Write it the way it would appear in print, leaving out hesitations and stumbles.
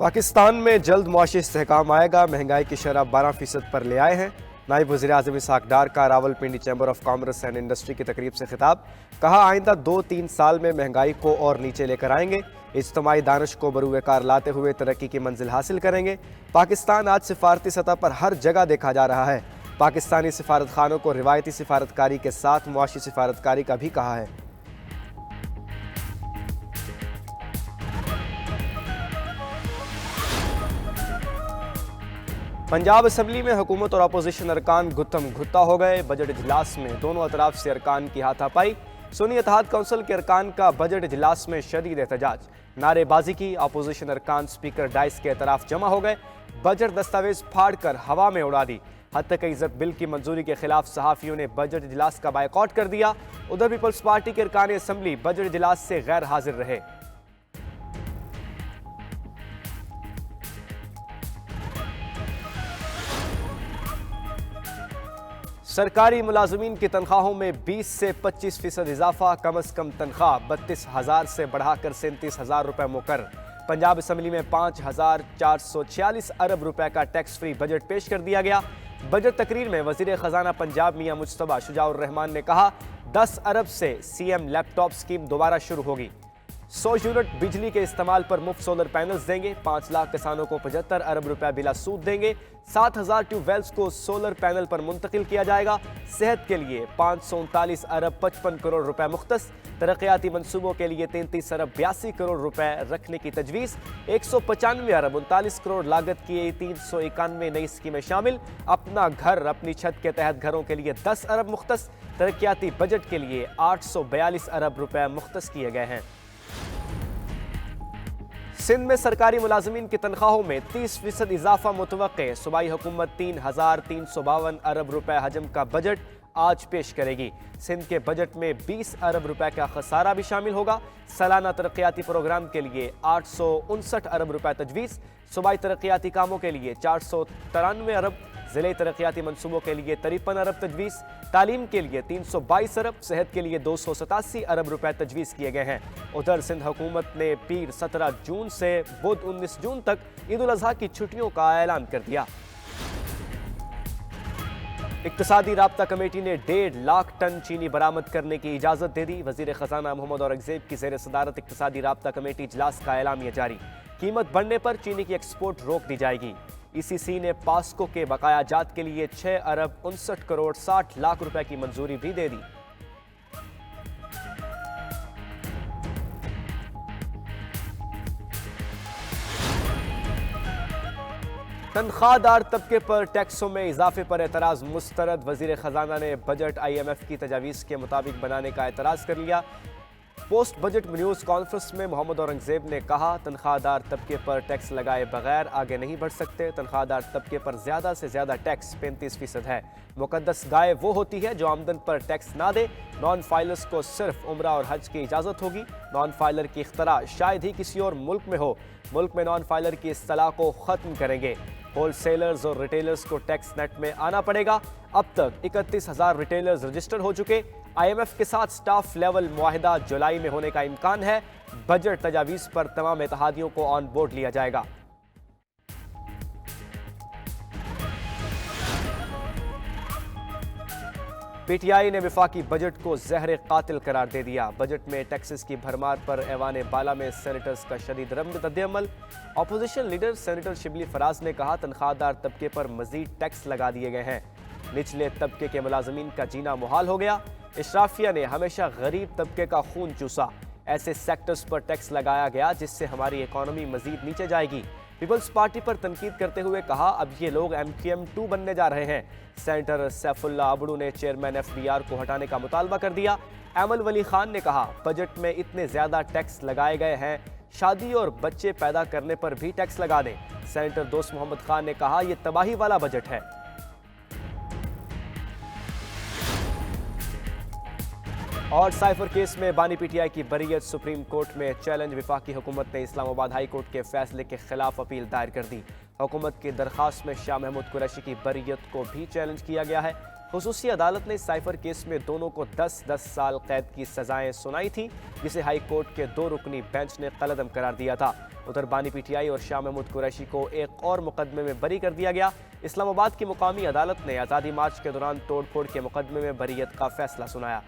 पाकिस्तान में जल्द मुआशी इस्तेहकाम आएगा। महंगाई की शरह 12% पर ले आए हैं। नायब वज़ीर-ए-आज़म इसहाक डार का Rawalpindi chamber of commerce and industry की तकरीब से खिताब। कहा, आइंदा 2-3 साल में महंगाई को और नीचे लेकर आएंगे। इज्तिमाई दानिश को बरूए कार लाते हुए तरक्की की मंजिल हासिल करेंगे। पाकिस्तान आज सिफारती सतह पर हर जगह देखा जा रहा है। पाकिस्तानी सिफारत खानों को रिवायती सिफारतकारी के साथ मुआशी सिफारतकारी का भी कहा है। पंजाब असम्बली में हुकूमत और अपोजिशन अरकान गुत्थम घुत्ता हो गए। बजट इजलास में दोनों अतराफ से अरकान की हाथापाई। सुन्नी इत्तेहाद काउंसिल के अरकान का बजट इजलास में शदीद एहतजाज। नारेबाजी की। अपोजिशन अरकान स्पीकर डाइस के अतराफ जमा हो गए। बजट दस्तावेज फाड़ कर हवा में उड़ा दी। हद तक इज्जत बिल की मंजूरी के खिलाफ सहाफियों ने बजट इजलास का बायकॉट कर दिया। उधर पीपल्स पार्टी के अरकान असम्बली बजट इजलास से गैर हाजिर रहे। सरकारी मुलाजमीन की तनख्वाहों में 20 से 25% इजाफा। कम अज कम तनख्वाह 32,000 से बढ़ाकर 37,000 रुपये मुकर्रर। पंजाब असम्बली में 5,446 अरब रुपए का टैक्स फ्री बजट पेश कर दिया गया। बजट तकरीर में वजीर खजाना पंजाब मियां मुज्तबा शुजाउर रहमान ने कहा, 10 अरब से सीएम लैपटॉप स्कीम दोबारा शुरू होगी। 100 यूनिट बिजली के इस्तेमाल पर मुफ्त सोलर पैनल्स देंगे। 5 लाख किसानों को 75 अरब रुपया बिला सूद देंगे। 7,000 ट्यूबवेल्स को सोलर पैनल पर मुंतकिल किया जाएगा। सेहत के लिए 539 अरब 55 करोड़ रुपए मुख्तस। तरक्याती मंसूबों के लिए 33 अरब 82 करोड़ रुपए रखने की तजवीज़। 195 अरब 39 करोड़ लागत की 391 नई स्कीमें शामिल। अपना घर अपनी छत के तहत घरों के लिए 10 अरब मुख्तस। तरक्याती बजट के लिए 842 अरब रुपए मुख्तस किए गए हैं। सिंध में सरकारी मुलाजमीन की तनख्वाहों में 30% इजाफा मुतवक्के। सूबाई हुकूमत 3,352 अरब रुपए हजम का बजट आज पेश करेगी। सिंध के बजट में 20 अरब रुपए का खसारा भी शामिल होगा। सालाना तरक्याती प्रोग्राम के लिए 859 अरब रुपए तजवीज़। सूबाई तरक्याती कामों के लिए 493 अरब। जिले तरक्याती मंसूबों के लिए 53 अरब तजवीज़। तालीम के लिए 322 अरब। सेहत के लिए 287 अरब रुपए तजवीज़ किए गए हैं। उधर सिंध हुकूमत ने पीर 17 जून से बुध 19 जून तक ईद उल अजहा की छुट्टियों का ऐलान कर दिया। इक्तिसादी राब्ता कमेटी ने 1.5 लाख टन चीनी बरामद करने की इजाज़त दे दी। वज़ीर ख़जाना मोहम्मद औरंगज़ेब की ज़ेर सदारत इक्तिसादी राब्ता कमेटी इजलास का ऐलामिया जारी। कीमत बढ़ने पर चीनी की एक्सपोर्ट रोक दी जाएगी। ईसीसी ने पास्को के बकाया जात के लिए 6 अरब 59 करोड़ 60 लाख रुपए की मंजूरी भी दे दी। तनख्वाहदार तबके पर टैक्सों में इजाफे पर एतराज़ मुस्तरद। वज़ीर ख़जाना ने बजट IMF की तजावीज़ के मुताबिक बनाने का एतराज़ कर लिया। पोस्ट बजट न्यूज़ कॉन्फ्रेंस में मोहम्मद औरंगज़ेब ने कहा, तनख्वाहदार तबके पर टैक्स लगाए बगैर आगे नहीं बढ़ सकते। तनख्वाहदार तबके पर ज़्यादा से ज़्यादा टैक्स 35% है। मुकद्दस गाय वो होती है जो आमदन पर टैक्स ना दे। नॉन फाइलर्स को सिर्फ उम्रा और हज की इजाज़त होगी। नॉन फाइलर की इख्तरा शायद ही किसी और मुल्क में हो। मुल्क में नॉन फाइलर की इस्तिलाह को ख़त्म करेंगे। होलसेलर्स और रिटेलर्स को टैक्स नेट में आना पड़ेगा। अब तक 31,000 रिटेलर्स रजिस्टर हो चुके। IMF के साथ स्टाफ लेवल मुआहिदा जुलाई में होने का इम्कान है। बजट तजावीज़ पर तमाम इत्तेहादियों को ऑन बोर्ड लिया जाएगा। PTI ने विफाकी बजट को जहर कातिल करार दे दिया। बजट में टैक्सेस की भरमार पर ऐवान बाला में सेनेटर्स का शदीद रद्द-ए-अमल। Opposition leader senator Shibli Faraz ने कहा, तनख्वाहदार तबके पर मजीद टैक्स लगा दिए गए हैं। निचले तबके के मुलाजमीन का जीना मुहाल हो गया। इशराफिया ने हमेशा गरीब तबके का खून चूसा। ऐसे सेक्टर्स पर टैक्स लगाया गया जिससे हमारी इकॉनमी मजीद नीचे जाएगी। पीपल्स पार्टी पर तनकीद करते हुए कहा, अब ये लोग MQM 2 बनने जा रहे हैं। सेनेटर सैफुल्ला अबड़ू ने चेयरमैन FDR को हटाने का मुतालबा कर दिया। एमल वली खान ने कहा, बजट में इतने ज्यादा टैक्स लगाए गए हैं, शादी और बच्चे पैदा करने पर भी टैक्स लगा दें। सेनेटर दोस्त मोहम्मद खान ने कहा, यह तबाही वाला बजट है। और साइफर केस में बानी PTI की बरीयत सुप्रीम कोर्ट में चैलेंज। वफाकी हुकूमत ने इस्लामाबाद हाई कोर्ट के फैसले के खिलाफ अपील दायर कर दी। हुकूमत की दरखास्त में शाह महमूद कुरैशी की बरीयत को भी चैलेंज किया गया है। खुसूसी अदालत ने साइफर केस में दोनों को 10-10 साल कैद की सजाएं सुनाई थी, जिसे हाई कोर्ट के 2 रुकनी बेंच ने कलअदम करार दिया था। उधर बानी पीटीआई और शाह महमूद कुरैशी को एक और मुकदमे में बरी कर दिया गया। इस्लामाबाद की मुकामी अदालत ने आज़ादी मार्च के दौरान तोड़फोड़ के मुकदमे में बरीयत का फैसला सुनाया।